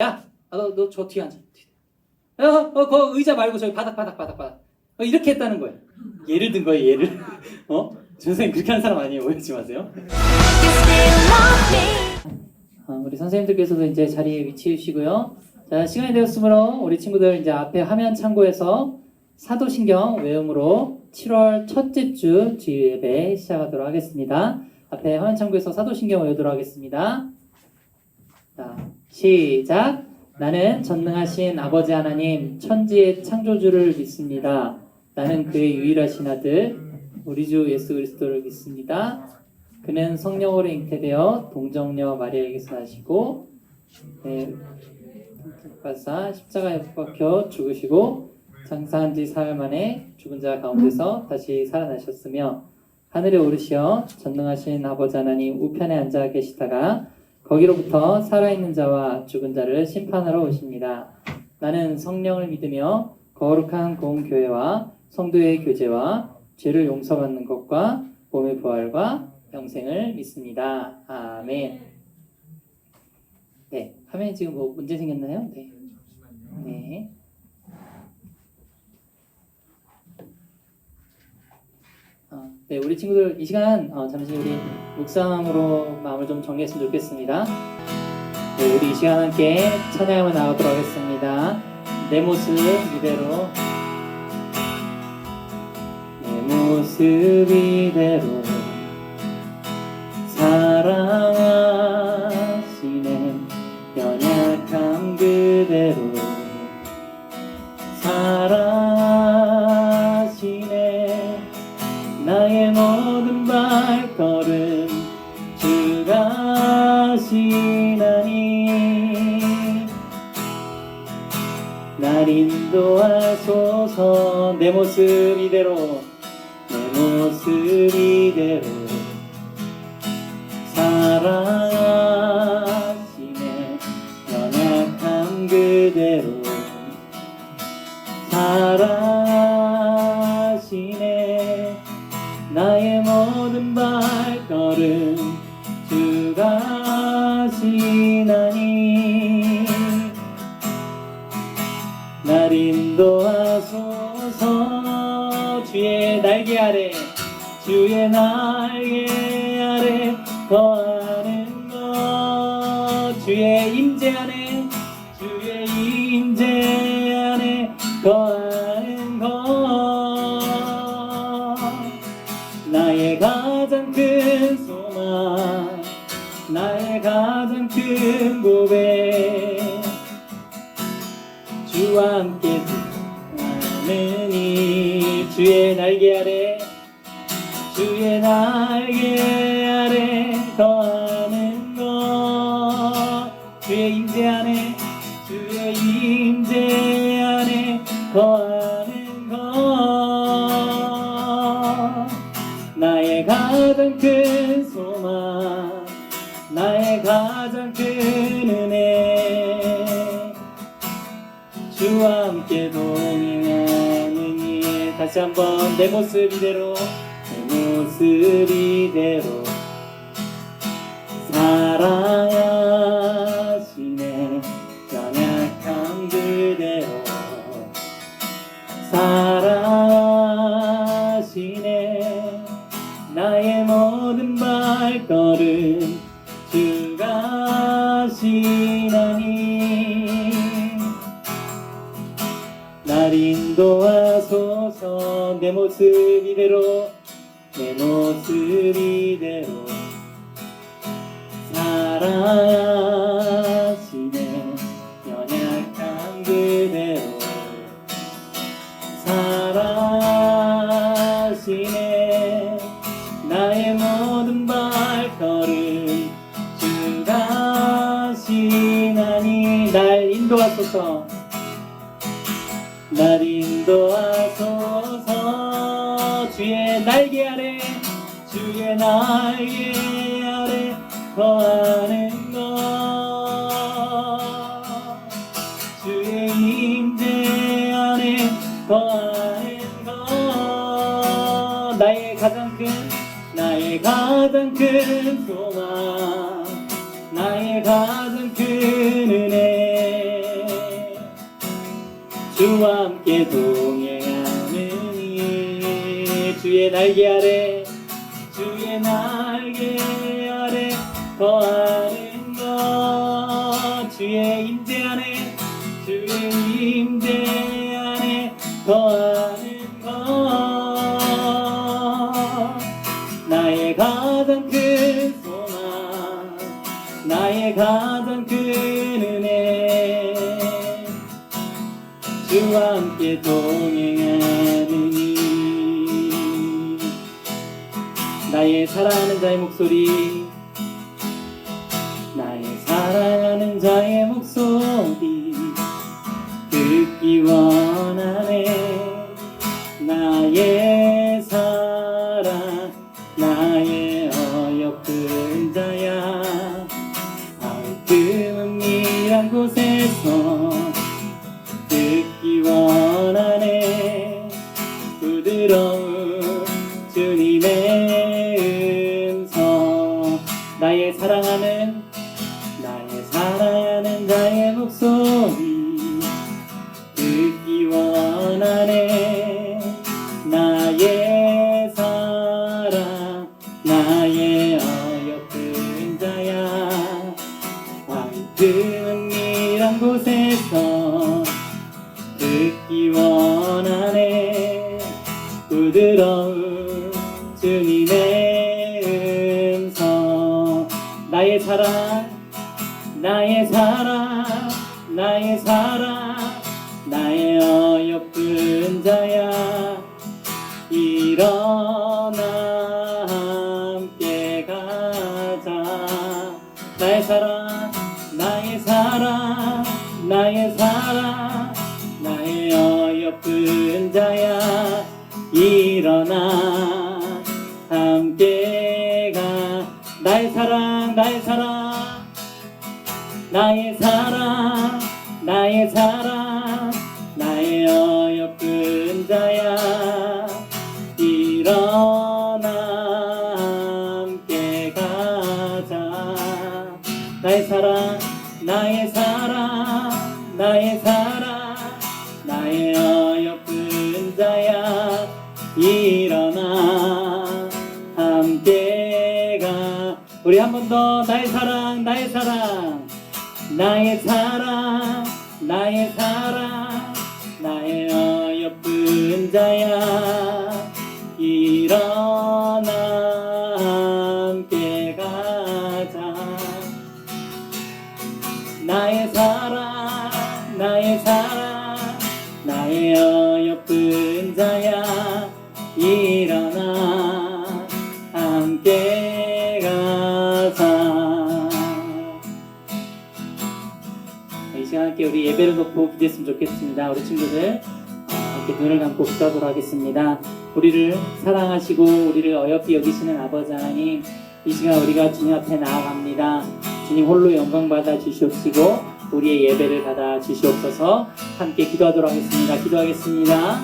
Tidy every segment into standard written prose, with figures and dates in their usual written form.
야, 너 저 뒤에 앉아. 그 의자 말고 저기 바닥. 이렇게 했다는 거예요. 예를 든 거예요, 예를. 선생님 그렇게 하는 사람 아니에요. 오해하지 마세요. 우리 선생님들께서도 이제 자리에 위치해 주시고요. 자, 시간이 되었으므로 우리 친구들 이제 앞에 화면 참고해서 사도신경 외음으로 7월 첫째 주 주일 예배 시작하도록 하겠습니다. 앞에 화면 참고해서 사도신경 외우도록 하겠습니다. 자, 시작. 나는 전능하신 아버지 하나님 천지의 창조주를 믿습니다. 나는 그의 유일하신 아들 우리 주 예수 그리스도를 믿습니다. 그는 성령으로 잉태되어 동정녀 마리아에게서 나시고 가사 십자가에 못 박혀 죽으시고 장사한 지 사흘 만에 죽은 자 가운데서 다시 살아나셨으며 하늘에 오르시어 전능하신 아버지 하나님 우편에 앉아 계시다가 거기로부터 살아있는 자와 죽은 자를 심판하러 오십니다. 나는 성령을 믿으며 거룩한 공교회와 성도의 교제와 죄를 용서받는 것과 몸의 부활과 영생을 믿습니다. 아멘. 네, 화면에 지금 뭐 문제 생겼나요? 네. 네. 네, 우리 친구들 이 시간 잠시 우리 묵상으로 마음을 좀 정리했으면 좋겠습니다. 네, 우리 이 시간 함께 찬양하며 나가도록 하겠습니다. 내 모습 이대로 내 모습 이대로 사랑하시네 연약함 그대로 사랑하시네 나의 모든 발걸음 주가 하시나니 날 인도하소서 내 모습 이대로 내 모습 이대로 사랑하시네 연약함 그대로 사랑하시네 나의 모든 발걸음 주가 하시나니 날 인도하소서 주의 날개 아래 주의 날개 아래 거하는 것 주의 임재 안에 주의 임재 안에 거하는 것 나의 가장 큰 소망 나의 가장 큰 고백 주와 함께 하느니 주의 날개 아래 주의 날개 아래 거하는 것 주의 임재 안에 주의 임재 안에 거하는 것 나의 가장 큰 소망 나의 가장 큰 은혜 주와 함께 동행하느니 다시 한번 내 모습 이대로 모습 이대로 사랑하시네 연약함 그대로 사랑하시네 나의 모든 발걸음 주가 하시나니 날 인도하소서 내 모습 이대로 내 모습 이대로 사랑하시네 연약함 그대로 사랑하시네 나의 모든 발걸음 주가 하시나니 날 인도하소서 날 인도하소서 주의 날개 아래 주의 날개 아래 거하는 것 주의 임재 안에 거하는 것 나의 가장 큰 소망 나의 가장 큰 은혜 주와 함께 동행하느니 주의 날개 아래 주의 날개 아래 거하는 것 주의 임재 안에 주의 임재 안에 거하는 것 나의 가장 큰 소망 나의 가장 큰 은혜 주와 함께 동행하느니 나의 사랑하는 자의 목소리 나의 사랑하는 자의 목소리 듣기 원하네 나의 사랑 나의 어여쁜 자야 그 은밀한 곳에서 듣기 원하네 부드러운 주님의 음성 나의 사랑하는 자의 목소리 듣기 원하네 나의 사랑 나의 어여쁜 자야 그 은밀한 곳에서 듣기 원하네 부드러운 주님의 음성 나의 사랑 나의 어여쁜 자야 일어나 함께 가자 나의 사랑 나의 어여쁜 자야 일어나 함께 가 나의 사랑 나의 어여쁜 자야 일어나 함께 가자 나의 사랑 나의 어여쁜 자야 일어나 함께 가 우리 한 번 더 나의 사랑 나의 어여쁜 자야 일어나 함께 가자 나의 사랑 나의 어여쁜 자야 일어나 함께 가자 이 시간 함께 우리 예배를 놓고 기도했으면 좋겠습니다. 우리 친구들 함께 눈을 감고 기도하도록 하겠습니다. 우리를 사랑하시고 우리를 어여삐 여기시는 아버지 하나님 이 시간 우리가 주님 앞에 나아갑니다. 주님 홀로 영광 받아 주시옵시고 우리의 예배를 받아 주시옵소서. 함께 기도하도록 하겠습니다. 기도하겠습니다.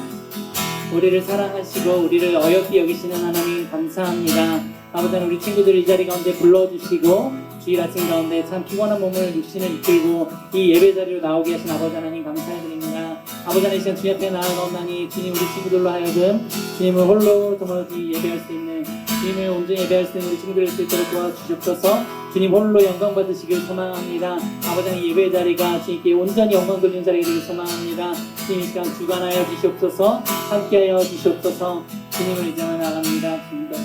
우리를 사랑하시고 우리를 어여삐 여기시는 하나님 감사합니다. 아버지 하나님 우리 친구들 이 자리 가운데 불러주시고 주일 아침 가운데 참 피곤한 몸을 육신을 이끌고 이 예배 자리로 나오게 하신 아버지 하나님 감사드립니다. 아버지 하나님 이 시간 주님 앞에 나아가옵나니 주님 우리 친구들로 하여금 주님을 홀로 도무지 예배할 수 있는 주님을 온전히 예배할 수 있는 우리 친구들을 수 있도록 도와주시옵소서. 주님 홀로 영광 받으시길 소망합니다. 아버지 하나님 예배 자리가 주님께 온전히 영광 돌리는 자리가 되길 소망합니다. 주님 이 시간 주관하여 주시옵소서. 함께하여 주시옵소서. 주님을 이제만 나갑니다. 주님과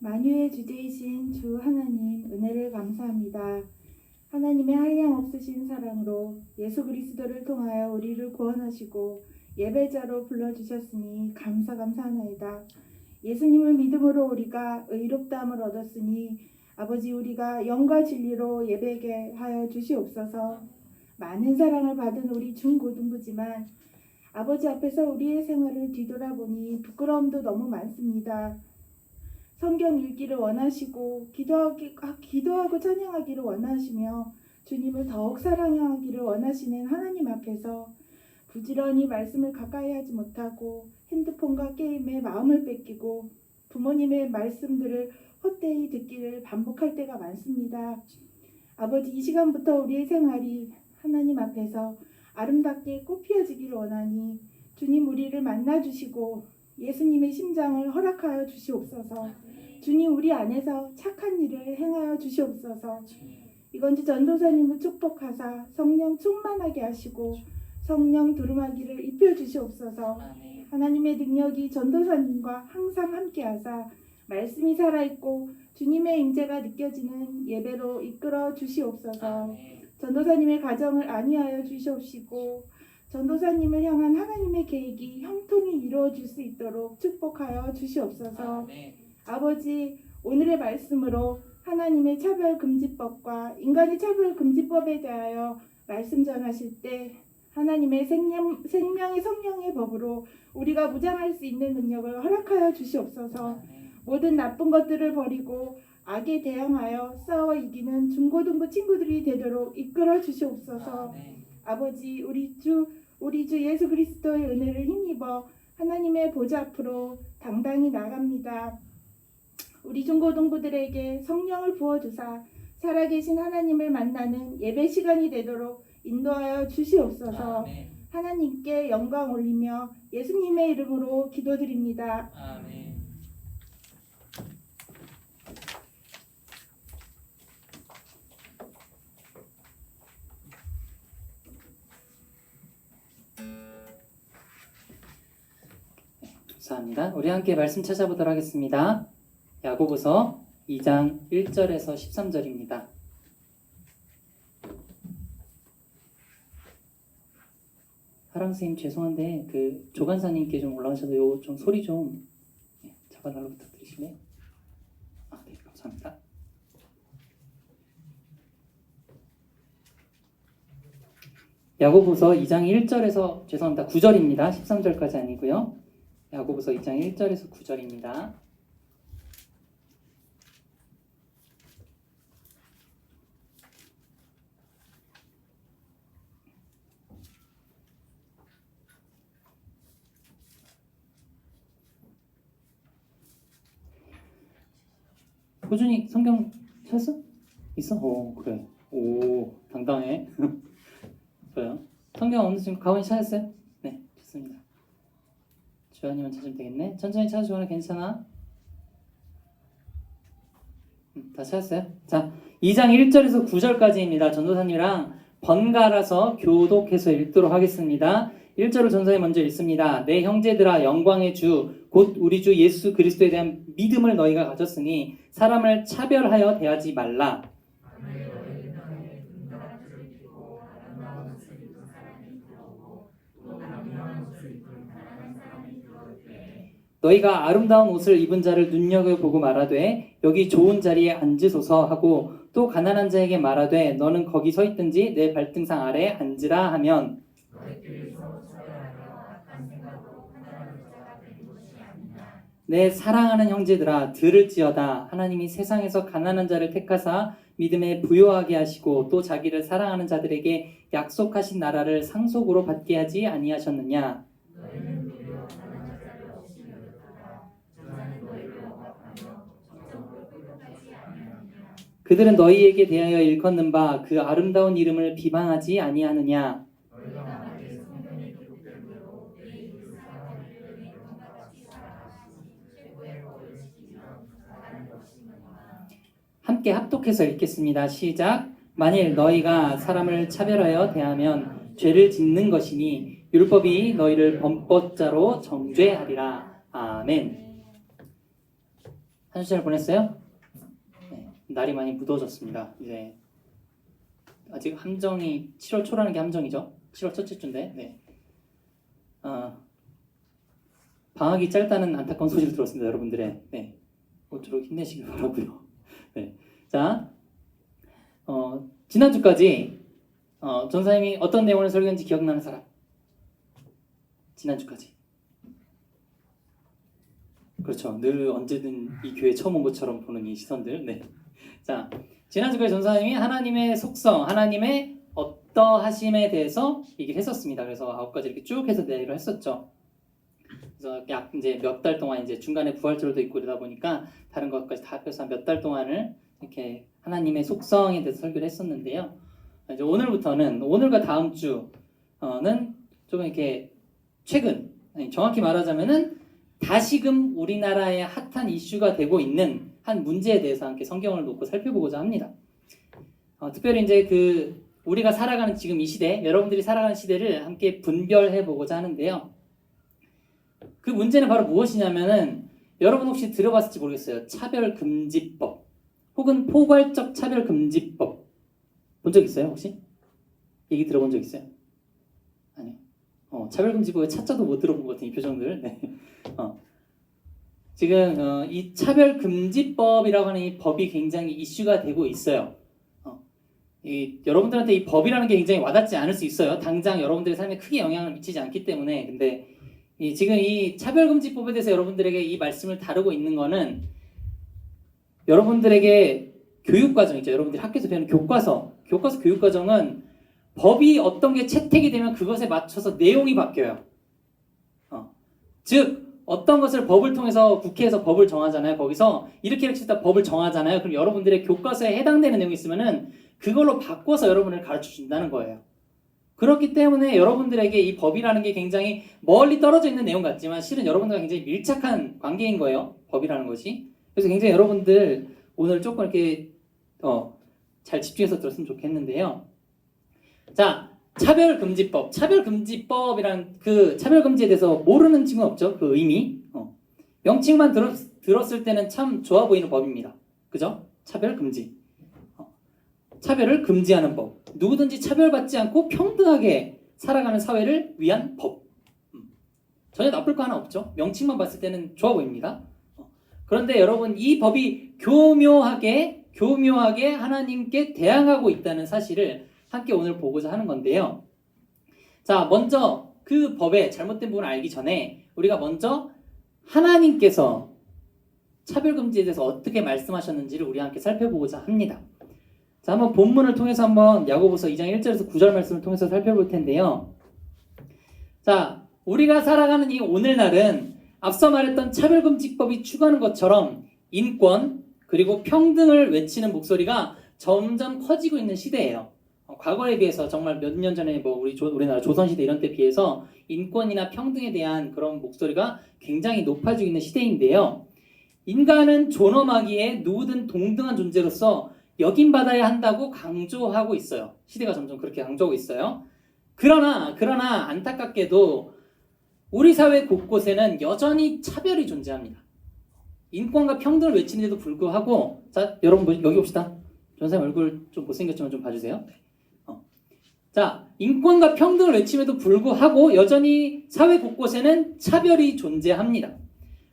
만유의 주제이신 주 하나님 은혜를 감사합니다. 하나님의 한량없으신 사랑으로 예수 그리스도를 통하여 우리를 구원하시고 예배자로 불러주셨으니 감사하나이다. 예수님을 믿음으로 우리가 의롭다함을 얻었으니 아버지 우리가 영과 진리로 예배게 하여 주시옵소서. 많은 사랑을 받은 우리 중고등부지만 아버지 앞에서 우리의 생활을 뒤돌아보니 부끄러움도 너무 많습니다. 성경 읽기를 원하시고 기도하고 찬양하기를 원하시며 주님을 더욱 사랑하기를 원하시는 하나님 앞에서 부지런히 말씀을 가까이 하지 못하고 핸드폰과 게임에 마음을 뺏기고 부모님의 말씀들을 헛되이 듣기를 반복할 때가 많습니다. 아버지, 이 시간부터 우리의 생활이 하나님 앞에서 아름답게 꽃피어지기를 원하니 주님 우리를 만나주시고 예수님의 심장을 허락하여 주시옵소서. 주님 우리 안에서 착한 일을 행하여 주시옵소서. 이건주 전도사님을 축복하사 성령 충만하게 하시고 성령 두루마기를 입혀주시옵소서. 하나님의 능력이 전도사님과 항상 함께하사 말씀이 살아있고 주님의 임재가 느껴지는 예배로 이끌어 주시옵소서. 전도사님의 가정을 안위하여 주시옵시고 전도사님을 향한 하나님의 계획이 형통히 이루어질 수 있도록 축복하여 주시옵소서. 아버지, 오늘의 말씀으로 하나님의 차별금지법과 인간의 차별금지법에 대하여 말씀 전하실 때 하나님의 생명의 성령의 법으로 우리가 무장할 수 있는 능력을 허락하여 주시옵소서. 모든 나쁜 것들을 버리고 악에 대항하여 싸워 이기는 중고등부 친구들이 되도록 이끌어 주시옵소서. 아버지, 우리 주 예수 그리스도의 은혜를 힘입어 하나님의 보좌 앞으로 당당히 나갑니다. 우리 중고등부들에게 성령을 부어주사 살아계신 하나님을 만나는 예배 시간이 되도록 인도하여 주시옵소서. 하나님께 영광 올리며 예수님의 이름으로 기도드립니다. 아멘. 감사합니다. 우리 함께 말씀 찾아보도록 하겠습니다. 야고보서 2장 1절에서 13절입니다. 하랑스님 죄송한데 그 조간사님께 좀 올라가셔서 요 좀 소리 좀 잡아달라고 부탁드리시네요. 네, 감사합니다. 야고보서 2장 1절에서 죄송합니다. 9절입니다. 13절까지 아니고요. 야고보서 2장 1절에서 9절입니다. 호준이 성경 찾았어? 있어? 오, 그래. 오, 당당해. 좋아요. 성경 어느 지금 가원이 찾았어요? 네, 좋습니다. 주환이만 찾으면 되겠네. 천천히 찾아, 주환아. 괜찮아? 다 찾았어요? 자, 2장 1절에서 9절까지입니다. 전도사님이랑 번갈아서 교독해서 읽도록 하겠습니다. 1절을 전도사님 먼저 읽습니다. 내 형제들아, 영광의 주 곧 우리 주 예수 그리스도에 대한 믿음을 너희가 가졌으니 사람을 차별하여 대하지 말라. 너희가 아름다운 옷을 입은 자를 눈여겨보고 말하되 여기 좋은 자리에 앉으소서 하고 또 가난한 자에게 말하되 너는 거기 서 있든지 내 발등상 아래에 앉으라 하면 내 사랑하는 형제들아 들을지어다. 하나님이 세상에서 가난한 자를 택하사 믿음에 부요하게 하시고 또 자기를 사랑하는 자들에게 약속하신 나라를 상속으로 받게 하지 아니하셨느냐. 그들은 너희에게 대하여 일컫는 바 그 아름다운 이름을 비방하지 아니하느냐. 함께 합독해서 읽겠습니다. 시작. 만일 너희가 사람을 차별하여 대하면 죄를 짓는 것이니 율법이 너희를 범법자로 정죄하리라. 아멘. 한 주 잘 보냈어요? 네, 날이 많이 무더워졌습니다. 이제 아직 함정이 7월 초라는 게 함정이죠. 7월 첫째 주인데. 네. 방학이 짧다는 안타까운 소식을 들었습니다, 여러분들의. 네. 모쪼록 힘내시길 바라고요. 네. 자, 지난주까지 전사님이 어떤 내용을 설교했는지 기억나는 사람? 지난주까지. 그렇죠. 늘 언제든 이 교회 처음 온 것처럼 보는 이 시선들. 네. 자, 지난주까지 전사님이 하나님의 속성, 하나님의 어떠하심에 대해서 얘기를 했었습니다. 그래서 9가지 이렇게 쭉 해서 내기로 했었죠. 그래서 약 이제 몇 달 동안 이제 중간에 부활절도 있고 이러다 보니까 다른 것까지 다 합해서 한 몇 달 동안을 이렇게 하나님의 속성에 대해서 설교를 했었는데요. 이제 오늘부터는 오늘과 다음 주는 좀 이렇게 최근, 아니, 정확히 말하자면은 다시금 우리나라의 핫한 이슈가 되고 있는 한 문제에 대해서 함께 성경을 놓고 살펴보고자 합니다. 특별히 이제 우리가 살아가는 지금 이 시대, 여러분들이 살아가는 시대를 함께 분별해 보고자 하는데요. 그 문제는 바로 무엇이냐면은 여러분 혹시 들어봤을지 모르겠어요. 차별금지법 혹은 포괄적 차별금지법 본 적 있어요 혹시? 얘기 들어본 적 있어요? 아니요. 차별금지법의 차자도 못 들어본 것 같은 이 표정들. 네. 지금 이 차별금지법이라고 하는 이 법이 굉장히 이슈가 되고 있어요. 여러분들한테 이 법이라는 게 굉장히 와닿지 않을 수 있어요. 당장 여러분들의 삶에 크게 영향을 미치지 않기 때문에. 근데 지금 이 차별금지법에 대해서 여러분들에게 이 말씀을 다루고 있는 거는 여러분들에게 교육과정이죠. 여러분들이 학교에서 배우는 교과서 교육과정은 법이 어떤 게 채택이 되면 그것에 맞춰서 내용이 바뀌어요. 즉 어떤 것을 법을 통해서 국회에서 법을 정하잖아요. 거기서 이렇게 했다 법을 정하잖아요. 그럼 여러분들의 교과서에 해당되는 내용이 있으면은 그걸로 바꿔서 여러분을 가르쳐 준다는 거예요. 그렇기 때문에 여러분들에게 이 법이라는 게 굉장히 멀리 떨어져 있는 내용 같지만 실은 여러분들과 굉장히 밀착한 관계인 거예요. 법이라는 것이. 그래서 굉장히 여러분들 오늘 조금 이렇게 잘 집중해서 들었으면 좋겠는데요. 자, 차별금지법. 차별금지법이란 그 차별금지에 대해서 모르는 친구는 없죠. 그 의미. 명칭만 들었을 때는 참 좋아 보이는 법입니다. 그죠? 차별금지. 차별을 금지하는 법. 누구든지 차별받지 않고 평등하게 살아가는 사회를 위한 법. 전혀 나쁠 거 하나 없죠. 명칭만 봤을 때는 좋아 보입니다. 그런데 여러분 이 법이 교묘하게 하나님께 대항하고 있다는 사실을 함께 오늘 보고자 하는 건데요. 자, 먼저 그 법의 잘못된 부분을 알기 전에 우리가 먼저 하나님께서 차별금지에 대해서 어떻게 말씀하셨는지를 우리 함께 살펴보고자 합니다. 자, 한번 본문을 통해서 한번 야고보서 2장 1절에서 9절 말씀을 통해서 살펴볼 텐데요. 자, 우리가 살아가는 이 오늘날은 앞서 말했던 차별금지법이 추구하는 것처럼 인권 그리고 평등을 외치는 목소리가 점점 커지고 있는 시대예요. 과거에 비해서 정말 몇 년 전에 우리나라 조선시대 이런 때 비해서 인권이나 평등에 대한 그런 목소리가 굉장히 높아지고 있는 시대인데요. 인간은 존엄하기에 누구든 동등한 존재로서 역임받아야 한다고 강조하고 있어요. 시대가 점점 그렇게 강조하고 있어요. 그러나 안타깝게도 우리 사회 곳곳에는 여전히 차별이 존재합니다. 인권과 평등을 외치는데도 불구하고 자, 여러분 여기 봅시다. 전사님 얼굴 좀 못생겼지만 좀 봐주세요. 자, 인권과 평등을 외침에도 불구하고 여전히 사회 곳곳에는 차별이 존재합니다.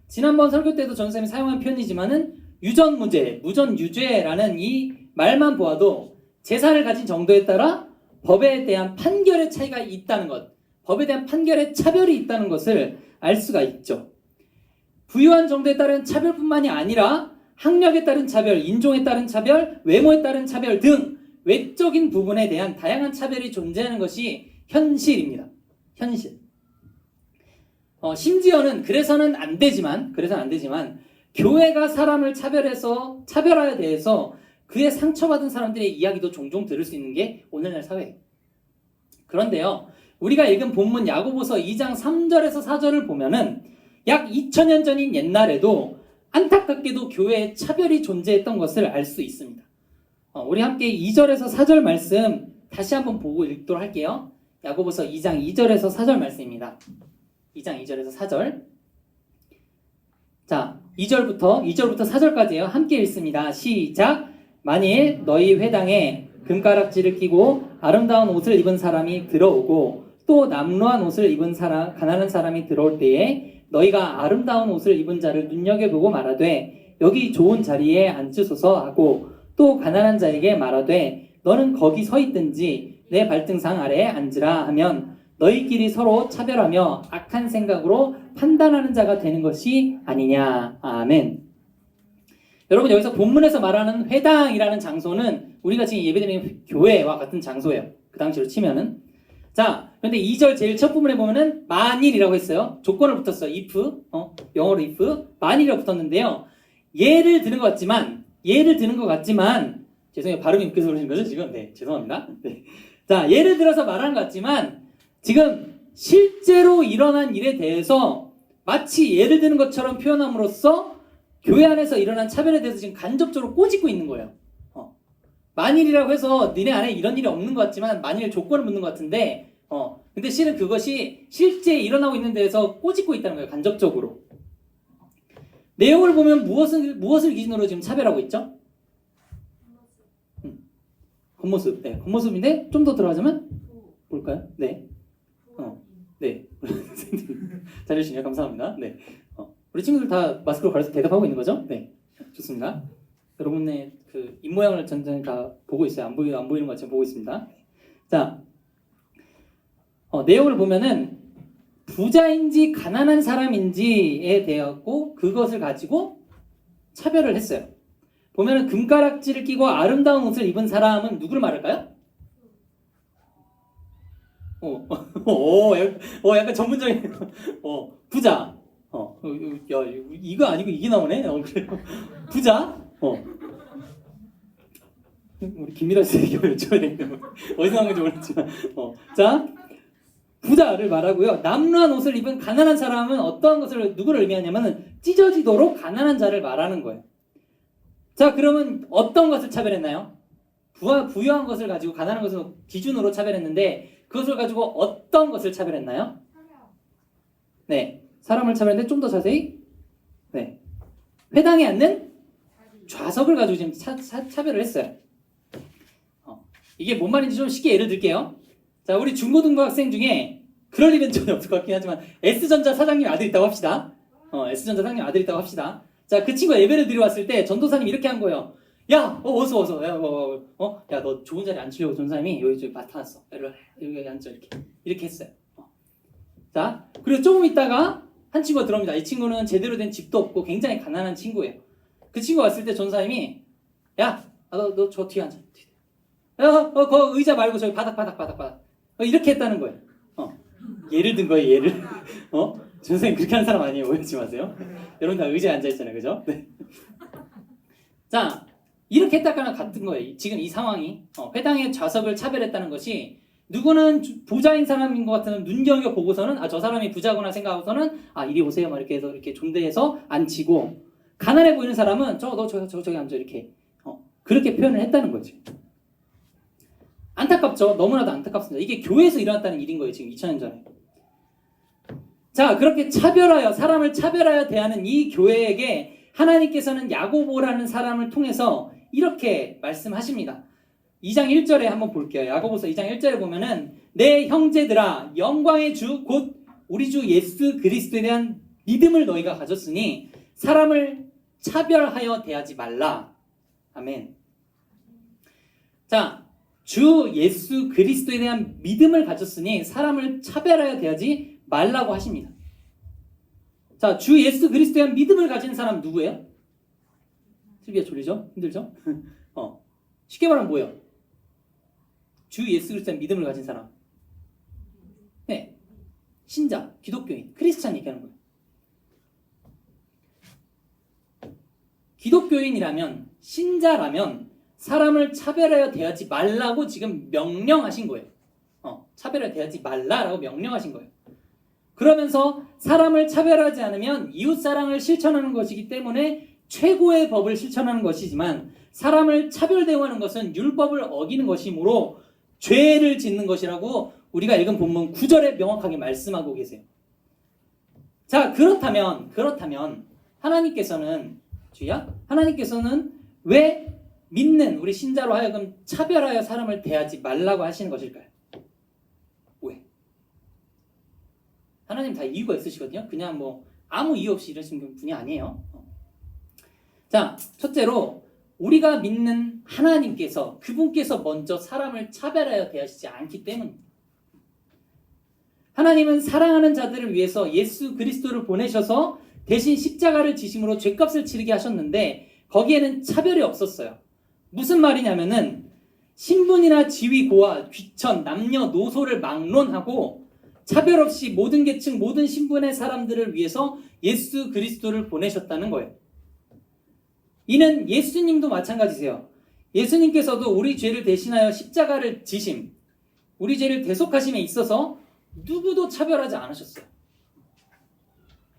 지난번 설교 때도 전사님이 사용한 표현이지만은 유전무죄, 무전유죄라는 이 말만 보아도 재산을 가진 정도에 따라 법에 대한 판결의 차이가 있다는 것, 법에 대한 판결의 차별이 있다는 것을 알 수가 있죠. 부유한 정도에 따른 차별뿐만이 아니라 학력에 따른 차별, 인종에 따른 차별, 외모에 따른 차별 등 외적인 부분에 대한 다양한 차별이 존재하는 것이 현실입니다. 현실. 심지어는 그래서는 안 되지만 교회가 사람을 차별화에 대해서 그의 상처받은 사람들의 이야기도 종종 들을 수 있는 게 오늘날 사회예요. 그런데요, 우리가 읽은 본문 야고보서 2장 3절에서 4절을 보면은 약 2000년 전인 옛날에도 안타깝게도 교회에 차별이 존재했던 것을 알 수 있습니다. 우리 함께 2절에서 4절 말씀 다시 한번 보고 읽도록 할게요. 야고보서 2장 2절에서 4절 말씀입니다. 2장 2절에서 4절. 자, 2절부터 4절까지예요. 함께 읽습니다. 시작. 만일 너희 회당에 금가락지를 끼고 아름다운 옷을 입은 사람이 들어오고 또 남루한 옷을 입은 가난한 사람이 들어올 때에 너희가 아름다운 옷을 입은 자를 눈여겨보고 말하되 여기 좋은 자리에 앉으소서 하고 또 가난한 자에게 말하되 너는 거기 서 있든지 내 발등상 아래에 앉으라 하면 너희끼리 서로 차별하며 악한 생각으로 판단하는 자가 되는 것이 아니냐. 아멘. 여러분, 여기서 본문에서 말하는 회당이라는 장소는 우리가 지금 예배드리는 교회와 같은 장소예요. 그 당시로 치면은. 자, 근데 2절 제일 첫 부분에 보면은 만일이라고 했어요. 조건을 붙였어요. if, 영어로 if, 만일이라고 붙었는데요. 예를 드는 것 같지만, 죄송해요. 발음이 웃겨서 그러신 거죠, 지금? 네, 죄송합니다. 네. 자, 예를 들어서 말하는 것 같지만, 지금 실제로 일어난 일에 대해서 마치 예를 드는 것처럼 표현함으로써 교회 안에서 일어난 차별에 대해서 지금 간접적으로 꼬집고 있는 거예요. 만일이라고 해서 니네 안에 이런 일이 없는 것 같지만 만일 조건을 묻는 것 같은데 근데 실은 그것이 실제 일어나고 있는 데에서 꼬집고 있다는 거예요. 간접적으로. 내용을 보면 무엇을 기준으로 지금 차별하고 있죠? 겉모습. 네, 겉모습인데 좀 더 들어가자면 볼까요? 네. 네. 잘해주시네요. 감사합니다. 네. 우리 친구들 다 마스크로 가려서 대답하고 있는 거죠? 네. 좋습니다. 여러분의 그 입모양을 전전 다 보고 있어요. 안 보이는 것처럼 보고 있습니다. 자, 내용을 보면은 부자인지 가난한 사람인지에 대하고 그것을 가지고 차별을 했어요. 보면은 금가락지를 끼고 아름다운 옷을 입은 사람은 누구를 말할까요? 약간 전문적인 부자. 야, 이거 아니고 이게 나오네. 그래요. 부자. 우리 김미라 씨 얘기를 여쭤야 되는데 어디서 나온 건지 모르겠지만 자, 부자를 말하고요. 남루한 옷을 입은 가난한 사람은 어떠한 것을 누구를 의미하냐면은 찢어지도록 가난한 자를 말하는 거예요. 자, 그러면 어떤 것을 차별했나요? 부유한 것을 가지고 가난한 것을 기준으로 차별했는데 그것을 가지고 어떤 것을 차별했나요? 네, 사람을 차별했는데 좀 더 자세히 네, 회당에 앉는 좌석을 가지고 지금 차별을 했어요. 이게 뭔 말인지 좀 쉽게 예를 들게요. 자, 우리 중고등부 학생 중에 그럴 일은 전혀 없을 것 같긴 하지만 S전자 사장님 아들 있다고 합시다. S전자 사장님 아들 있다고 합시다. 자, 그 친구가 예배를 드리러 왔을 때 전도사님 이렇게 한 거예요. 야, 어서. 야, 너 좋은 자리 앉히려고 전도사님이 여기 맡아놨어. 여기 앉아 이렇게 했어요. 자, 그리고 조금 있다가 한 친구가 들어옵니다. 이 친구는 제대로 된 집도 없고 굉장히 가난한 친구예요. 그 친구 왔을 때 전도사님이 야, 너 저 뒤에 앉아. 그 의자 말고 저기 바닥. 이렇게 했다는 거예요. 예를 든 거예요, 예를. 전도사님 그렇게 하는 사람 아니에요. 오해하지 마세요. 여러분 다 의자에 앉아있잖아요. 그죠? 네. 자, 이렇게 했다거나 같은 거예요. 지금 이 상황이 회당의 좌석을 차별했다는 것이 누구는 부자인 사람인 것 같은 눈여겨 보고서는 저 사람이 부자구나 생각하고서는 이리 오세요 막 이렇게 해서 이렇게 존대해서 앉히고 가난해 보이는 사람은 저기 앉아 이렇게 그렇게 표현을 했다는 거죠. 안타깝죠. 너무나도 안타깝습니다. 이게 교회에서 일어났다는 일인 거예요. 지금 2000년 전에. 자, 그렇게 사람을 차별하여 대하는 이 교회에게 하나님께서는 야고보라는 사람을 통해서 이렇게 말씀하십니다. 2장 1절에 한번 볼게요. 야고보서 2장 1절에 보면은 내 형제들아 영광의 주 곧 우리 주 예수 그리스도에 대한 믿음을 너희가 가졌으니 사람을 차별하여 대하지 말라. 아멘. 자, 주 예수 그리스도에 대한 믿음을 가졌으니 사람을 차별하여 대하지 말라고 하십니다. 자, 주 예수 그리스도에 대한 믿음을 가진 사람 누구예요? 슬비야 졸리죠? 힘들죠? 쉽게 말하면 뭐예요? 주 예수 그리스도에 대한 믿음을 가진 사람. 네, 신자, 기독교인, 크리스찬 얘기하는 거예요. 기독교인이라면, 신자라면 사람을 차별하여 대하지 말라고 지금 명령하신 거예요. 차별하여 대하지 말라라고 명령하신 거예요. 그러면서 사람을 차별하지 않으면 이웃사랑을 실천하는 것이기 때문에 최고의 법을 실천하는 것이지만 사람을 차별 대우하는 것은 율법을 어기는 것이므로 죄를 짓는 것이라고 우리가 읽은 본문 9절에 명확하게 말씀하고 계세요. 자, 그렇다면 하나님께서는 왜 믿는 우리 신자로 하여금 차별하여 사람을 대하지 말라고 하시는 것일까요? 왜? 하나님 다 이유가 있으시거든요. 그냥 아무 이유 없이 이러시는 분이 아니에요. 자, 첫째로 우리가 믿는 하나님께서 그분께서 먼저 사람을 차별하여 대하시지 않기 때문입니다. 하나님은 사랑하는 자들을 위해서 예수 그리스도를 보내셔서 대신 십자가를 지심으로 죄값을 치르게 하셨는데 거기에는 차별이 없었어요. 무슨 말이냐면은 신분이나 지위, 고하, 귀천, 남녀, 노소를 막론하고 차별 없이 모든 계층, 모든 신분의 사람들을 위해서 예수 그리스도를 보내셨다는 거예요. 이는 예수님도 마찬가지세요. 예수님께서도 우리 죄를 대신하여 십자가를 지심, 우리 죄를 대속하심에 있어서 누구도 차별하지 않으셨어요.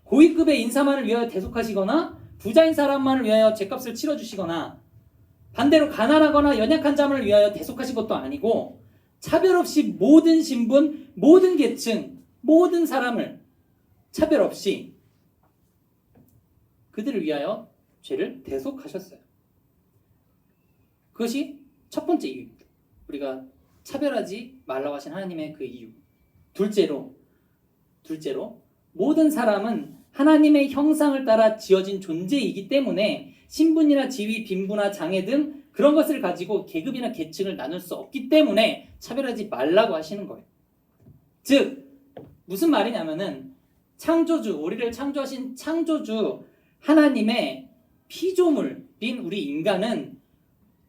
고위급의 인사만을 위하여 대속하시거나 부자인 사람만을 위하여 죄값을 치러주시거나 반대로 가난하거나 연약한 자만을 위하여 대속하신 것도 아니고 차별 없이 모든 신분, 모든 계층, 모든 사람을 차별 없이 그들을 위하여 죄를 대속하셨어요. 그것이 첫 번째 이유입니다. 우리가 차별하지 말라고 하신 하나님의 그 이유. 둘째로 모든 사람은 하나님의 형상을 따라 지어진 존재이기 때문에 신분이나 지위, 빈부나 장애 등 그런 것을 가지고 계급이나 계층을 나눌 수 없기 때문에 차별하지 말라고 하시는 거예요. 즉 무슨 말이냐면은 창조주, 우리를 창조하신 창조주 하나님의 피조물인 우리 인간은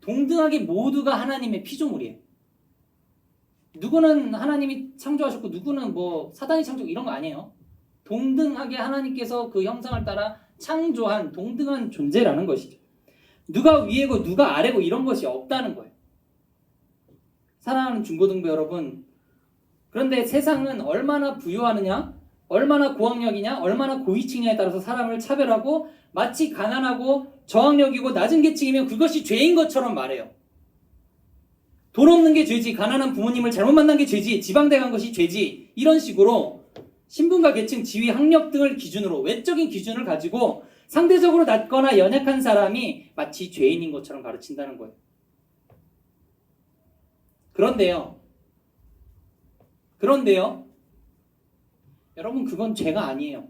동등하게 모두가 하나님의 피조물이에요. 누구는 하나님이 창조하셨고 누구는 뭐 사단이 창조 이런 거 아니에요. 동등하게 하나님께서 그 형상을 따라 창조한 동등한 존재라는 것이죠. 누가 위에고 누가 아래고 이런 것이 없다는 거예요. 사랑하는 중고등부 여러분, 그런데 세상은 얼마나 부유하느냐, 얼마나 고학력이냐, 얼마나 고위층이냐에 따라서 사람을 차별하고 마치 가난하고 저학력이고 낮은 계층이면 그것이 죄인 것처럼 말해요. 돈 없는 게 죄지, 가난한 부모님을 잘못 만난 게 죄지, 지방대 간 것이 죄지, 이런 식으로 신분과 계층, 지위, 학력 등을 기준으로 외적인 기준을 가지고 상대적으로 낮거나 연약한 사람이 마치 죄인인 것처럼 가르친다는 거예요. 그런데요, 여러분 그건 죄가 아니에요.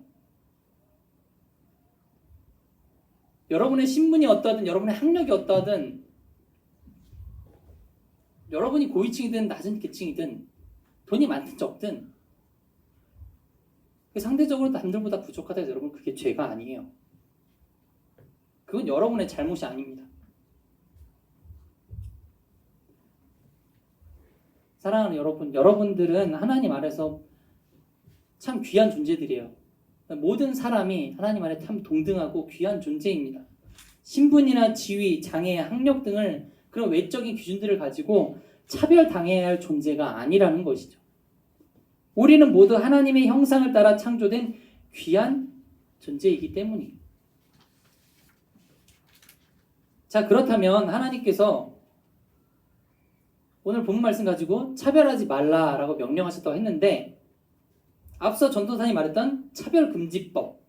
여러분의 신분이 어떠하든 여러분의 학력이 어떠하든 여러분이 고위층이든 낮은 계층이든 돈이 많든 적든 상대적으로 남들보다 부족하다 해서 여러분 그게 죄가 아니에요. 그건 여러분의 잘못이 아닙니다. 사랑하는 여러분, 여러분들은 하나님 아래서 참 귀한 존재들이에요. 모든 사람이 하나님 아래 참 동등하고 귀한 존재입니다. 신분이나 지위, 장애, 학력 등을 그런 외적인 기준들을 가지고 차별당해야 할 존재가 아니라는 것이죠. 우리는 모두 하나님의 형상을 따라 창조된 귀한 존재이기 때문이에요. 자, 그렇다면 하나님께서 오늘 본문 말씀 가지고 차별하지 말라라고 명령하셨다고 했는데 앞서 전도사님이 말했던 차별금지법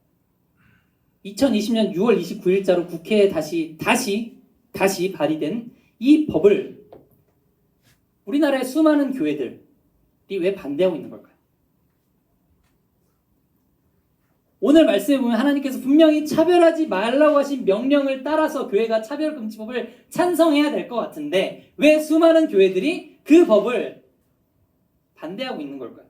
2020년 6월 29일자로 국회에 다시 발의된 이 법을 우리나라의 수많은 교회들이 왜 반대하고 있는 걸까요? 오늘 말씀에 보면 하나님께서 분명히 차별하지 말라고 하신 명령을 따라서 교회가 차별금지법을 찬성해야 될 것 같은데 왜 수많은 교회들이 그 법을 반대하고 있는 걸까요?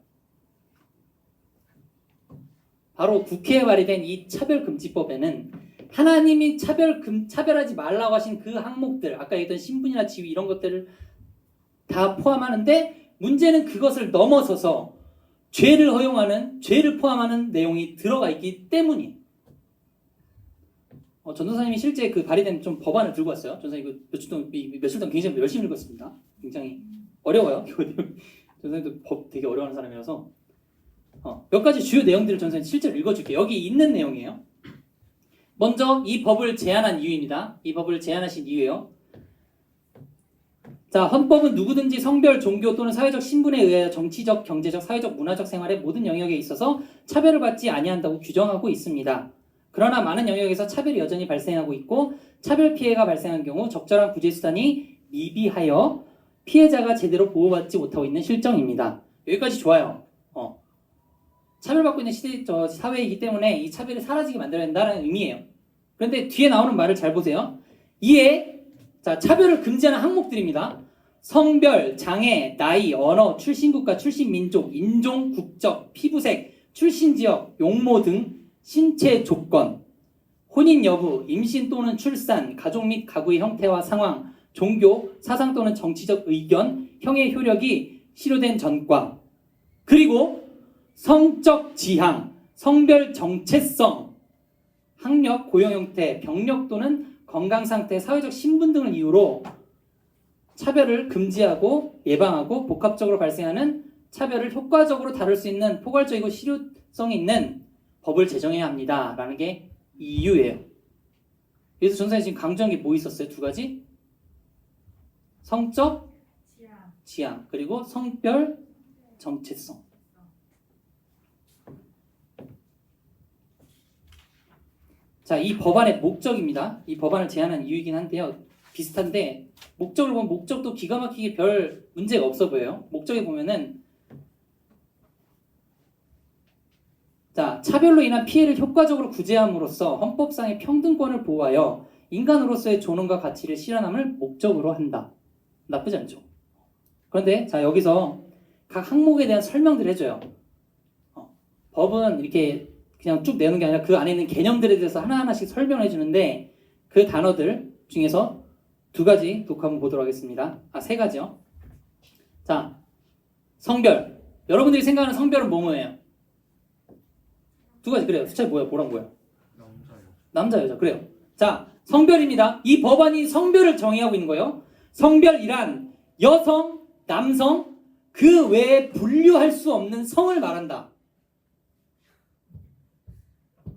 바로 국회에 발의된 이 차별금지법에는 하나님이 차별하지 말라고 하신 그 항목들, 아까 얘기했던 신분이나 지위 이런 것들을 다 포함하는데 문제는 그것을 넘어서서 죄를 허용하는, 죄를 포함하는 내용이 들어가 있기 때문이에요. 전도사님이 실제 그 발의된 좀 법안을 들고 왔어요. 전도사님 이거 며칠 동안 굉장히 열심히 읽었습니다. 굉장히 어려워요. 전도사님도 법 되게 어려워하는 사람이라서 몇 가지 주요 내용들을 전도사님 실제로 읽어줄게요. 여기 있는 내용이에요. 먼저 이 법을 제안한 이유입니다. 이 법을 제안하신 이유예요. 자, 헌법은 누구든지 성별, 종교 또는 사회적 신분에 의하여 정치적, 경제적, 사회적, 문화적 생활의 모든 영역에 있어서 차별을 받지 아니한다고 규정하고 있습니다. 그러나 많은 영역에서 차별이 여전히 발생하고 있고 차별 피해가 발생한 경우 적절한 구제 수단이 미비하여 피해자가 제대로 보호받지 못하고 있는 실정입니다. 여기까지 좋아요. 차별받고 있는 사회이기 때문에 이 차별이 사라지게 만들어야 된다는 의미예요. 그런데 뒤에 나오는 말을 잘 보세요. 이에 차별을 금지하는 항목들입니다. 성별, 장애, 나이, 언어, 출신국가, 출신민족, 인종, 국적, 피부색, 출신지역, 용모 등 신체 조건, 혼인 여부, 임신 또는 출산, 가족 및 가구의 형태와 상황, 종교, 사상 또는 정치적 의견, 형의 효력이 실효된 전과, 그리고 성적 지향, 성별 정체성, 학력, 고용 형태, 병력 또는 건강 상태, 사회적 신분 등을 이유로 차별을 금지하고 예방하고 복합적으로 발생하는 차별을 효과적으로 다룰 수 있는 포괄적이고 실효성 있는 법을 제정해야 합니다. 라는 게 이유예요. 그래서 전사님 지금 강조한 게 뭐 있었어요? 두 가지? 성적 지향 그리고 성별 정체성. 자, 이 법안의 목적입니다. 이 법안을 제안한 이유이긴 한데요. 비슷한데 목적을 보면 목적도 기가 막히게 별 문제가 없어 보여요. 목적에 보면은 자, 차별로 인한 피해를 효과적으로 구제함으로써 헌법상의 평등권을 보호하여 인간으로서의 존엄과 가치를 실현함을 목적으로 한다. 나쁘지 않죠. 그런데 자, 여기서 각 항목에 대한 설명들을 해줘요. 법은 이렇게 그냥 쭉 내는 게 아니라 그 안에 있는 개념들에 대해서 하나하나씩 설명을 해주는데 그 단어들 중에서 두 가지 독 한번 보도록 하겠습니다. 세 가지요. 자, 성별. 여러분들이 생각하는 성별은 뭐예요? 두 가지. 그래요. 숫자 뭐란 거예요? 남자, 여자. 그래요. 자, 성별입니다. 이 법안이 성별을 정의하고 있는 거예요. 성별이란 여성, 남성, 그 외에 분류할 수 없는 성을 말한다.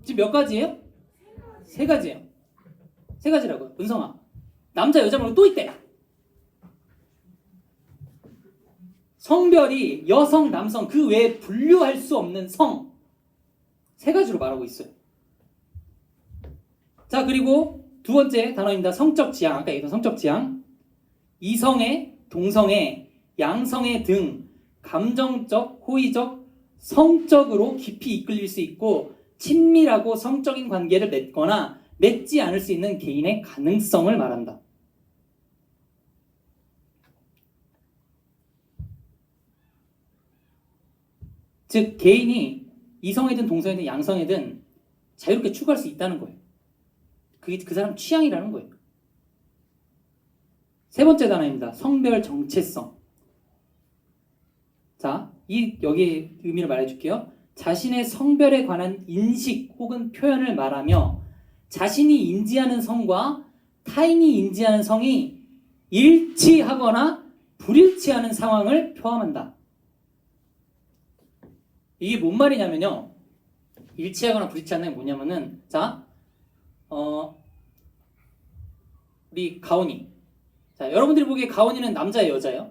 지금 몇 가지예요? 세 가지예요. 세 가지라고요. 은성아. 남자, 여자 말고 또 있대. 성별이 여성, 남성, 그 외에 분류할 수 없는 성. 세 가지로 말하고 있어요. 자, 그리고 두 번째 단어입니다. 성적 지향. 아까 얘기했던 성적 지향. 이성애, 동성애, 양성애 등 감정적, 호의적, 성적으로 깊이 이끌릴 수 있고 친밀하고 성적인 관계를 맺거나 맺지 않을 수 있는 개인의 가능성을 말한다. 즉 개인이 이성애든 동성애든 양성애든 자유롭게 추구할 수 있다는 거예요. 그게 그 사람 취향이라는 거예요. 세 번째 단어입니다. 성별 정체성. 자, 여기 의미를 말해줄게요. 자신의 성별에 관한 인식 혹은 표현을 말하며 자신이 인지하는 성과 타인이 인지하는 성이 일치하거나 불일치하는 상황을 포함한다. 이게 뭔 말이냐면요. 일치하거나 불일치하는 게 뭐냐면은 자, 우리 가온이. 자, 여러분들이 보기에 가온이는 남자예요, 여자예요?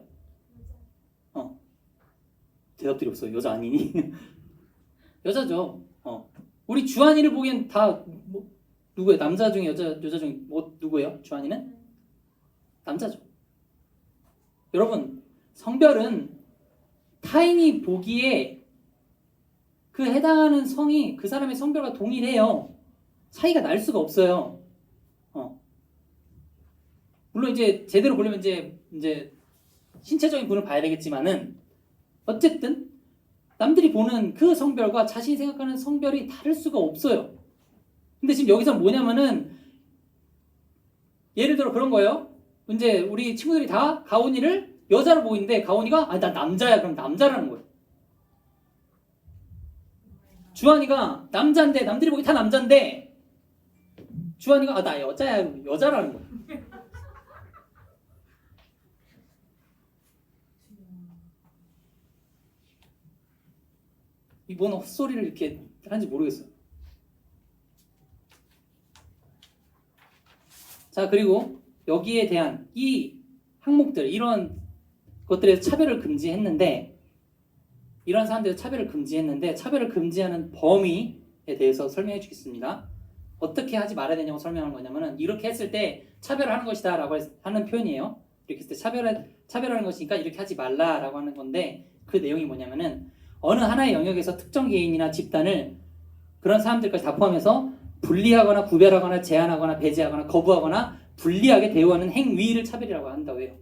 대답들이 없어요. 여자 아니니? 여자죠. 우리 주한이를 보기엔 다 누구예요? 남자 중에 여자 중에 누구예요? 주한이는? 남자죠. 여러분, 성별은 타인이 보기에 그 해당하는 성이 그 사람의 성별과 동일해요. 차이가 날 수가 없어요. 물론 이제 제대로 보려면 이제 신체적인 분을 봐야 되겠지만은 어쨌든 남들이 보는 그 성별과 자신이 생각하는 성별이 다를 수가 없어요. 근데 지금 여기서 뭐냐면은 예를 들어 그런 거예요. 이제 우리 친구들이 다 가온이를 여자로 보이는데 가온이가 나 남자야. 그럼 남자라는 거예요. 주한이가 남자인데 남들이 보기 다 남자인데 주한이가 나 여자야. 여자라는 거예요. 이 뭔 헛소리를 이렇게 하는지 모르겠어요. 자, 그리고 여기에 대한 이 항목들, 이런 것들에서 차별을 금지했는데 이런 사람들에서 차별을 금지했는데 차별을 금지하는 범위에 대해서 설명해 주겠습니다. 어떻게 하지 말아야 되냐고 설명하는 거냐면은 이렇게 했을 때 차별을 하는 것이다 라고 하는 표현이에요. 이렇게 했을 때 차별하는 것이니까 이렇게 하지 말라라고 하는 건데 그 내용이 뭐냐면은 어느 하나의 영역에서 특정 개인이나 집단을 그런 사람들까지 다 포함해서 분리하거나 구별하거나 제한하거나 배제하거나 거부하거나 불리하게 대우하는 행위를 차별이라고 한다고 해요.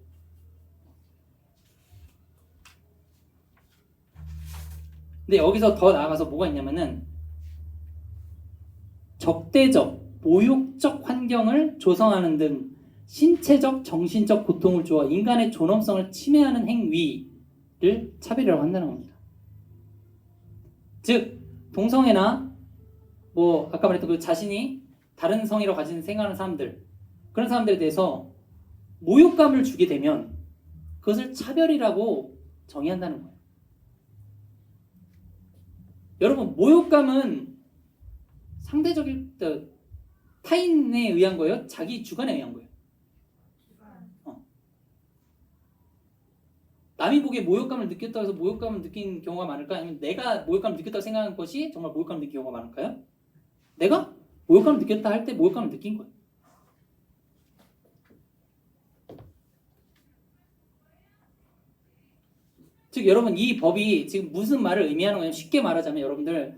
근데 여기서 더 나아가서 뭐가 있냐면은 적대적, 모욕적 환경을 조성하는 등 신체적, 정신적 고통을 주어 인간의 존엄성을 침해하는 행위를 차별이라고 한다는 겁니다. 즉 동성애나 뭐 아까 말했던 그 자신이 다른 성이라고 가진 생각하는 사람들, 그런 사람들에 대해서 모욕감을 주게 되면 그것을 차별이라고 정의한다는 거예요. 여러분, 모욕감은 상대적일 때 타인에 의한 거예요? 자기 주관에 의한 거예요? 남이 보기에 모욕감을 느꼈다고 해서 모욕감을 느낀 경우가 많을까? 아니면 내가 모욕감을 느꼈다고 생각하는 것이 정말 모욕감을 느낀 경우가 많을까요? 내가 모욕감을 느꼈다 할 때 모욕감을 느낀 거예요. 즉 여러분, 이 법이 지금 무슨 말을 의미하는 거냐면, 쉽게 말하자면 여러분들,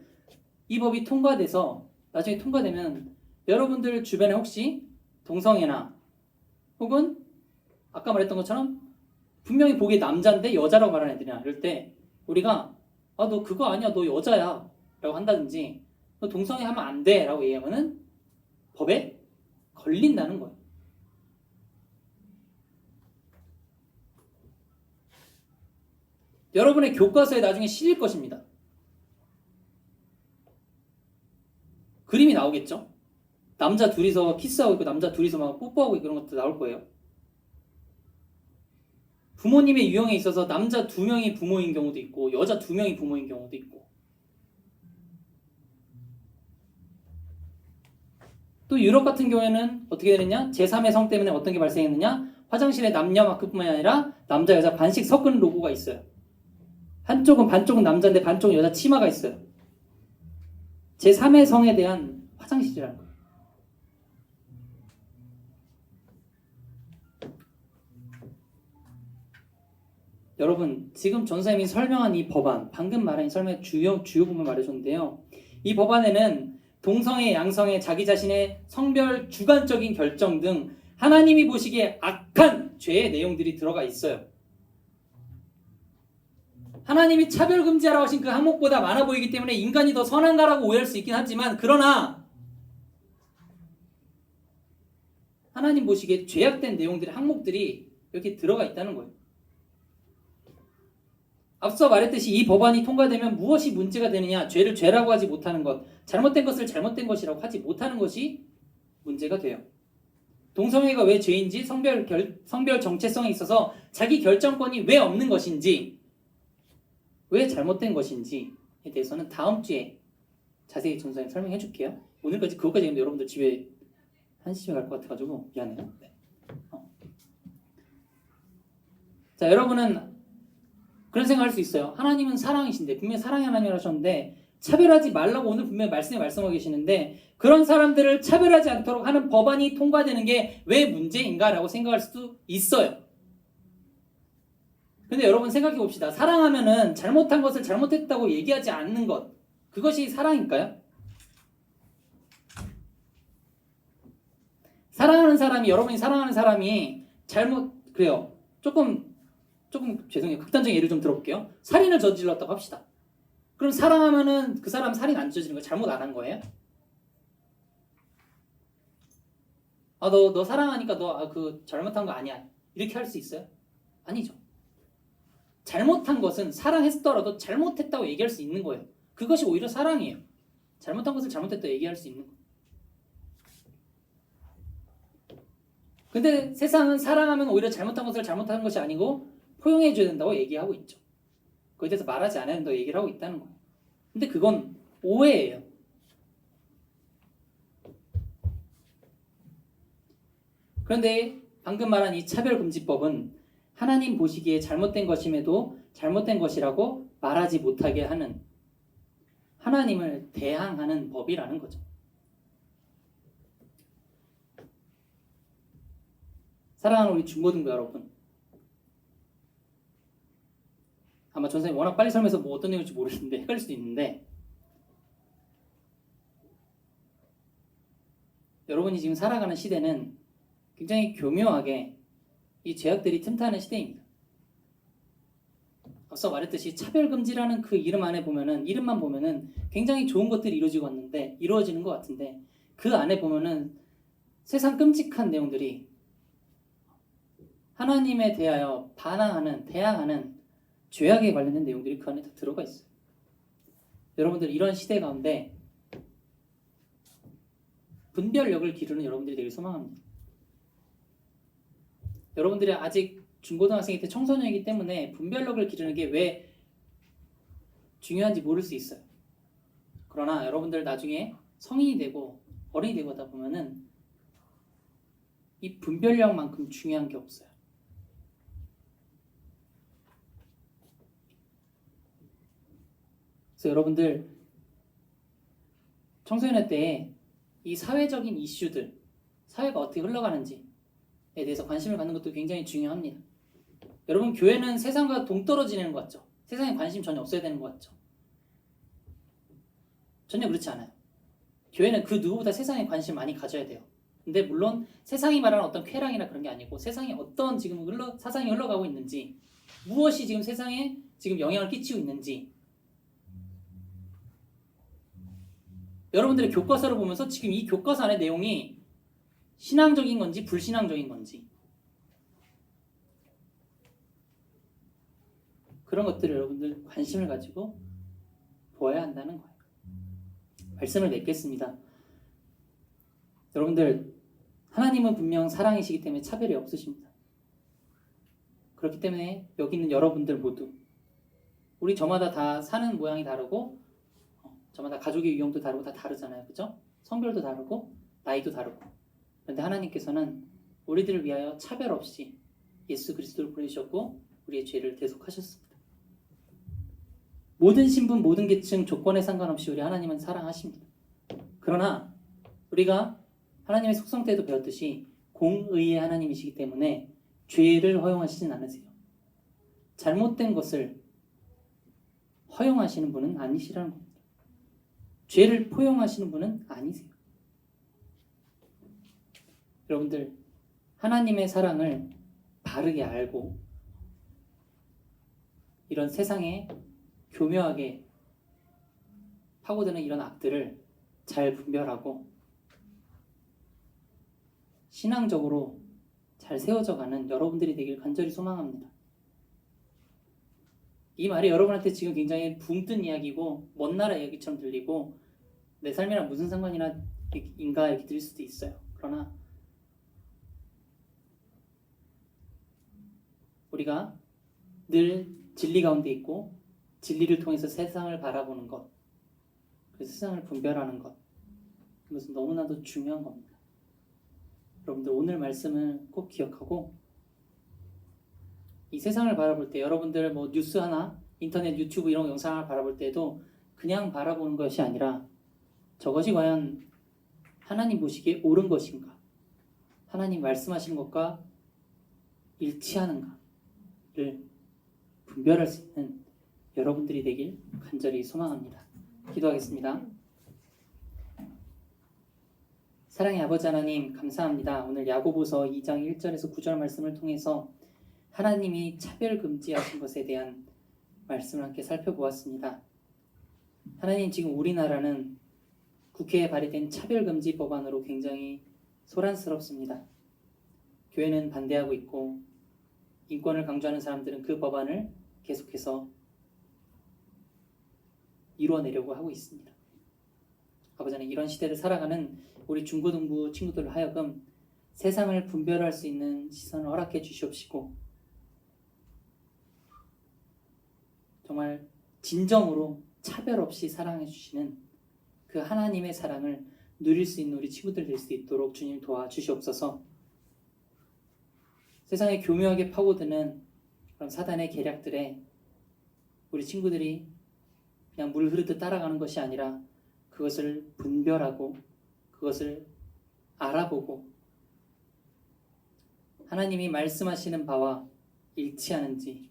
이 법이 통과돼서 나중에 통과되면 여러분들 주변에 혹시 동성애나 혹은 아까 말했던 것처럼 분명히 보기에 남자인데 여자라고 말하는 애들이나 이럴 때 우리가 너 그거 아니야, 너 여자야 라고 한다든지 너 동성애 하면 안 돼 라고 얘기하면은 법에 걸린다는 거예요. 여러분의 교과서에 나중에 실릴 것입니다. 그림이 나오겠죠? 남자 둘이서 키스하고 있고 남자 둘이서 막 뽀뽀하고 있고 그런 것도 나올 거예요. 부모님의 유형에 있어서 남자 2명이 부모인 경우도 있고 여자 2명이 부모인 경우도 있고, 또 유럽 같은 경우에는 어떻게 되느냐? 제3의 성 때문에 어떤 게 발생했느냐? 화장실에 남녀 마크뿐만이 아니라 남자 여자 반씩 섞은 로고가 있어요. 반쪽은 남자인데 반쪽은 여자 치마가 있어요. 제3의 성에 대한 화장실이라는 거예요. 여러분, 지금 전사님이 설명한 이 법안, 방금 말한 이 설명의 주요 부분 말해줬는데요. 이 법안에는 동성애, 양성애, 자기 자신의 성별 주관적인 결정 등 하나님이 보시기에 악한 죄의 내용들이 들어가 있어요. 하나님이 차별금지하라고 하신 그 항목보다 많아 보이기 때문에 인간이 더 선한가라고 오해할 수 있긴 하지만, 그러나 하나님 보시기에 죄악된 내용들의 항목들이 이렇게 들어가 있다는 거예요. 앞서 말했듯이 이 법안이 통과되면 무엇이 문제가 되느냐? 죄를 죄라고 하지 못하는 것, 잘못된 것을 잘못된 것이라고 하지 못하는 것이 문제가 돼요. 동성애가 왜 죄인지, 성별 정체성에 있어서 자기 결정권이 왜 없는 것인지, 왜 잘못된 것인지에 대해서는 다음 주에 자세히 전사님 설명해 줄게요. 오늘까지 그것까지 했는데 여러분들 집에 1시쯤에 갈 것 같아가지고 미안해요. 네. 자, 여러분은 그런 생각할 수 있어요. 하나님은 사랑이신데, 분명히 사랑의 하나님을 하셨는데 차별하지 말라고 오늘 분명히 말씀하고 계시는데, 그런 사람들을 차별하지 않도록 하는 법안이 통과되는 게 왜 문제인가라고 생각할 수도 있어요. 근데 여러분 생각해 봅시다. 사랑하면은 잘못한 것을 잘못했다고 얘기하지 않는 것, 그것이 사랑일까요? 사랑하는 사람이, 여러분이 사랑하는 사람이 그래요. 조금 죄송해요. 극단적인 예를 좀 들어볼게요. 살인을 저질렀다고 합시다. 그럼 사랑하면은 그 사람 살인 안 저지른 거 잘못 안 한 거예요? 너 사랑하니까 너 그 잘못한 거 아니야, 이렇게 할 수 있어요? 아니죠. 잘못한 것은 사랑했더라도 잘못했다고 얘기할 수 있는 거예요. 그것이 오히려 사랑이에요. 잘못한 것을 잘못했다고 얘기할 수 있는 거예요. 근데 세상은 사랑하면 오히려 잘못한 것을 잘못한 것이 아니고 포용해줘야 된다고 얘기하고 있죠. 그에 대해서 말하지 않아야 된다고 얘기를 하고 있다는 거예요. 근데 그건 오해예요. 그런데 방금 말한 이 차별금지법은 하나님 보시기에 잘못된 것임에도 잘못된 것이라고 말하지 못하게 하는, 하나님을 대항하는 법이라는 거죠. 사랑하는 우리 중고등부 여러분, 아마 전선생님 워낙 빨리 설명해서 뭐 어떤 내용일지 모르겠는데 헷갈릴 수도 있는데, 여러분이 지금 살아가는 시대는 굉장히 교묘하게 이 죄악들이 틈타는 시대입니다. 앞서 말했듯이 차별금지라는 그 이름만 보면은 굉장히 좋은 것들이 이루어지는 것 같은데, 그 안에 보면은 세상 끔찍한 내용들이 하나님에 대하여 반항하는, 대항하는 죄악에 관련된 내용들이 그 안에 다 들어가 있어요. 여러분들 이런 시대 가운데 분별력을 기르는 여러분들이 되길 소망합니다. 여러분들이 아직 중고등학생일 때 청소년이기 때문에 분별력을 기르는 게 왜 중요한지 모를 수 있어요. 그러나 여러분들 나중에 성인이 되고 어른이 되고 하다 보면은 이 분별력만큼 중요한 게 없어요. 그래서 여러분들 청소년 때 이 사회적인 이슈들, 사회가 어떻게 흘러가는지에 대해서 관심을 갖는 것도 굉장히 중요합니다. 여러분 교회는 세상과 동떨어지는 것 같죠? 세상에 관심 전혀 없어야 되는 것 같죠? 전혀 그렇지 않아요. 교회는 그 누구보다 세상에 관심 많이 가져야 돼요. 근데 물론 세상이 말하는 어떤 쾌락이나 그런 게 아니고 세상에 어떤 지금 사상이 흘러가고 있는지, 무엇이 지금 세상에 지금 영향을 끼치고 있는지, 여러분들의 교과서를 보면서 지금 이 교과서 안의 내용이 신앙적인 건지 불신앙적인 건지 그런 것들을 여러분들 관심을 가지고 보아야 한다는 거예요. 말씀을 맺겠습니다. 여러분들 하나님은 분명 사랑이시기 때문에 차별이 없으십니다. 그렇기 때문에 여기 있는 여러분들 모두 우리 저마다 다 사는 모양이 다르고 저마다 가족의 유형도 다르고 다 다르잖아요. 그죠? 성별도 다르고 나이도 다르고. 그런데 하나님께서는 우리들을 위하여 차별 없이 예수 그리스도를 보내주셨고 우리의 죄를 대속하셨습니다. 모든 신분, 모든 계층, 조건에 상관없이 우리 하나님은 사랑하십니다. 그러나 우리가 하나님의 속성 때도 배웠듯이 공의의 하나님이시기 때문에 죄를 허용하시진 않으세요. 잘못된 것을 허용하시는 분은 아니시라는 겁니다. 죄를 포용하시는 분은 아니세요. 여러분들 하나님의 사랑을 바르게 알고 이런 세상에 교묘하게 파고드는 이런 악들을 잘 분별하고 신앙적으로 잘 세워져가는 여러분들이 되길 간절히 소망합니다. 이 말이 여러분한테 지금 굉장히 붕 뜬 이야기고 먼 나라 이야기처럼 들리고 내 삶이랑 무슨 상관이나 인가 이렇게 들릴 수도 있어요. 그러나 우리가 늘 진리 가운데 있고 진리를 통해서 세상을 바라보는 것, 그래서 세상을 분별하는 것, 이것은 너무나도 중요한 겁니다. 여러분들 오늘 말씀을 꼭 기억하고 이 세상을 바라볼 때 여러분들 뭐 뉴스 하나, 인터넷, 유튜브 이런 영상을 바라볼 때도 그냥 바라보는 것이 아니라 저것이 과연 하나님 보시기에 옳은 것인가? 하나님 말씀하시는 것과 일치하는가를 분별할 수 있는 여러분들이 되길 간절히 소망합니다. 기도하겠습니다. 사랑의 아버지 하나님 감사합니다. 오늘 야고보서 2장 1절에서 9절 말씀을 통해서 하나님이 차별 금지하신 것에 대한 말씀을 함께 살펴보았습니다. 하나님 지금 우리나라는 국회에 발의된 차별 금지 법안으로 굉장히 소란스럽습니다. 교회는 반대하고 있고 인권을 강조하는 사람들은 그 법안을 계속해서 이루어내려고 하고 있습니다. 아버지 하나님 이런 시대를 살아가는 우리 중고등부 친구들로 하여금 세상을 분별할 수 있는 시선을 허락해 주시옵시고 정말 진정으로 차별 없이 사랑해 주시는 그 하나님의 사랑을 누릴 수 있는 우리 친구들 될 수 있도록 주님 도와주시옵소서. 세상에 교묘하게 파고드는 그런 사단의 계략들에 우리 친구들이 그냥 물 흐르듯 따라가는 것이 아니라 그것을 분별하고 그것을 알아보고 하나님이 말씀하시는 바와 일치하는지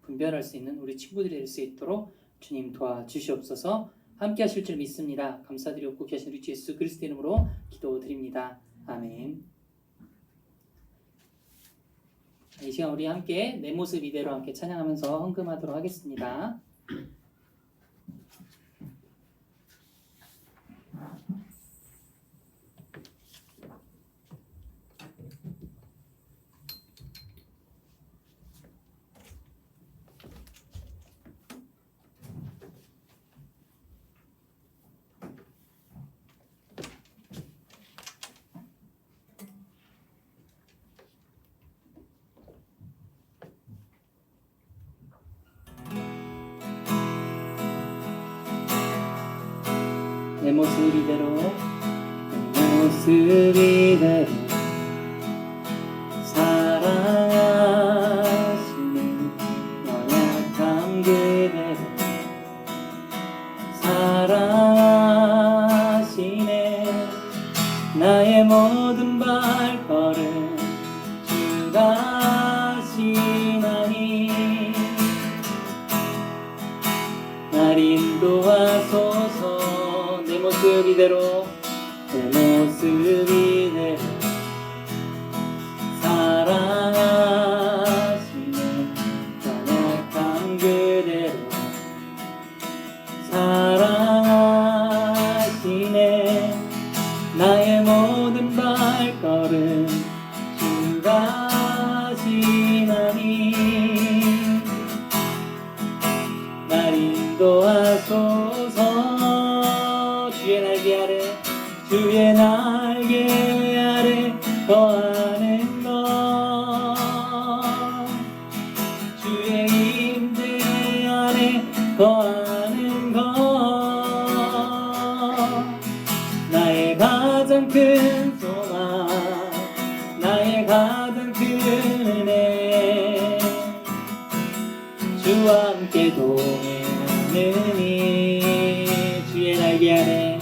분별할 수 있는 우리 친구들이 될 수 있도록 주님 도와주시옵소서. 함께 하실 줄 믿습니다. 감사드리옵고 계신 우리 주 예수 그리스도 이름으로 기도드립니다. 아멘. 이 시간 우리 함께 내 모습 이대로 함께 찬양하면서 헌금하도록 하겠습니다. 모습 이대로 내 모습 이대로 사랑하시는 연약함 그대로 사랑하시네 나의 모든 발걸음 주가 하시나니 날 인도하소서 내 모습 이대로 내 모습 이대로 사랑하시네 연약한 그대로 사랑하시네 나의 모든 발걸음 주가 하시나니 날 인도하소서 주의 날개 아래 주의 날개 아래 거하는 것 주의 임재 안에 거하는 것 나의 가장 큰 소망 나의 가장 큰 은혜 주와 함께 동행하느니 주의 날개 아래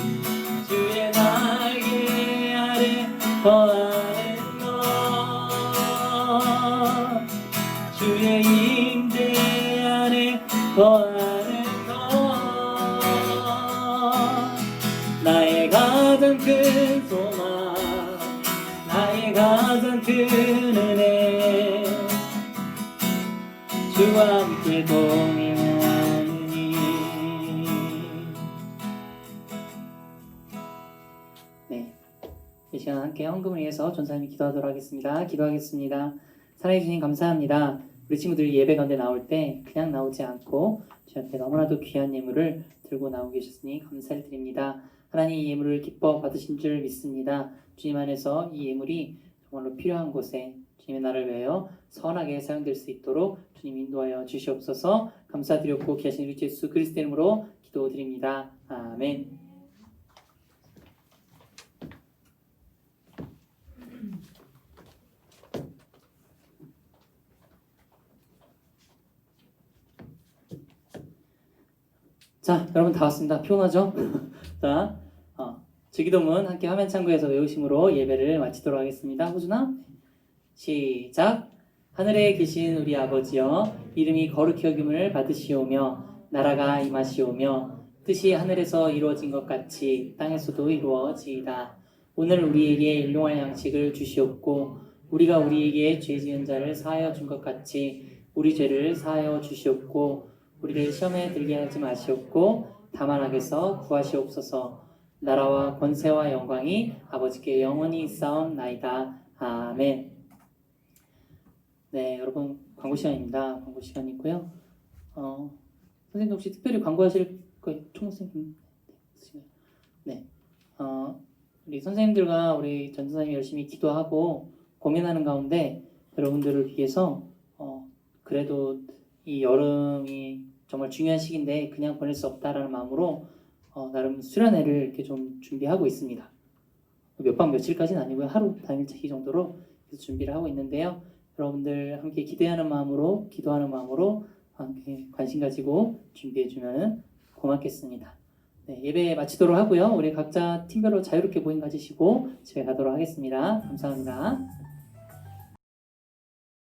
주의 날개 아래 거하는 것 주의 임재 안에 거하는 것 나의 가장 큰 소망 나의 가장 큰 은혜 주와 함께 동행하느니 네, 이 시간 함께 헌금을 위해서 전사님이 기도하도록 하겠습니다. 기도하겠습니다. 사랑해 주님 감사합니다. 우리 친구들이 예배 가운데 나올 때 그냥 나오지 않고 저한테 너무나도 귀한 예물을 들고 나오고 계셨으니 감사를 드립니다. 하나님 이 예물을 기뻐 받으신 줄 믿습니다. 주님 안에서 이 예물이 정말로 필요한 곳에 주님의 나를 위하여 선하게 사용될 수 있도록 주님 인도하여 주시옵소서. 감사드렸고 귀하신 우리 예수 그리스도의 이름으로 기도드립니다. 아멘. 자, 여러분 다 왔습니다. 피곤하죠? 자, 주기도문 함께 화면 참고해서 외우심으로 예배를 마치도록 하겠습니다. 호준아, 시작. 하늘에 계신 우리 아버지여, 이름이 거룩히 여김을 받으시오며 나라가 임하시오며 뜻이 하늘에서 이루어진 것 같이 땅에서도 이루어지이다. 오늘 우리에게 일용할 양식을 주시옵고 우리가 우리에게 죄 지은 자를 사하여 준 것 같이 우리 죄를 사하여 주시옵고 우리를 시험에 들게 하지 마시옵고 다만 악에서 구하시옵소서. 나라와 권세와 영광이 아버지께 영원히 있사옵나이다. 아멘. 네, 여러분 광고 시간입니다. 광고 시간이고요. 선생님 혹시 특별히 광고하실 거예요? 총선생님 네. 우리 선생님들과 우리 전도사님이 열심히 기도하고 고민하는 가운데 여러분들을 위해서 그래도 이 여름이 정말 중요한 시기인데 그냥 보낼 수 없다라는 마음으로 나름 수련회를 이렇게 좀 준비하고 있습니다. 몇 박 며칠까지는 아니고요. 하루 당일치기 정도로 준비를 하고 있는데요. 여러분들 함께 기대하는 마음으로 기도하는 마음으로 함께 관심 가지고 준비해 주면 고맙겠습니다. 네, 예배 마치도록 하고요. 우리 각자 팀별로 자유롭게 모임 가지시고 집에 가도록 하겠습니다. 감사합니다.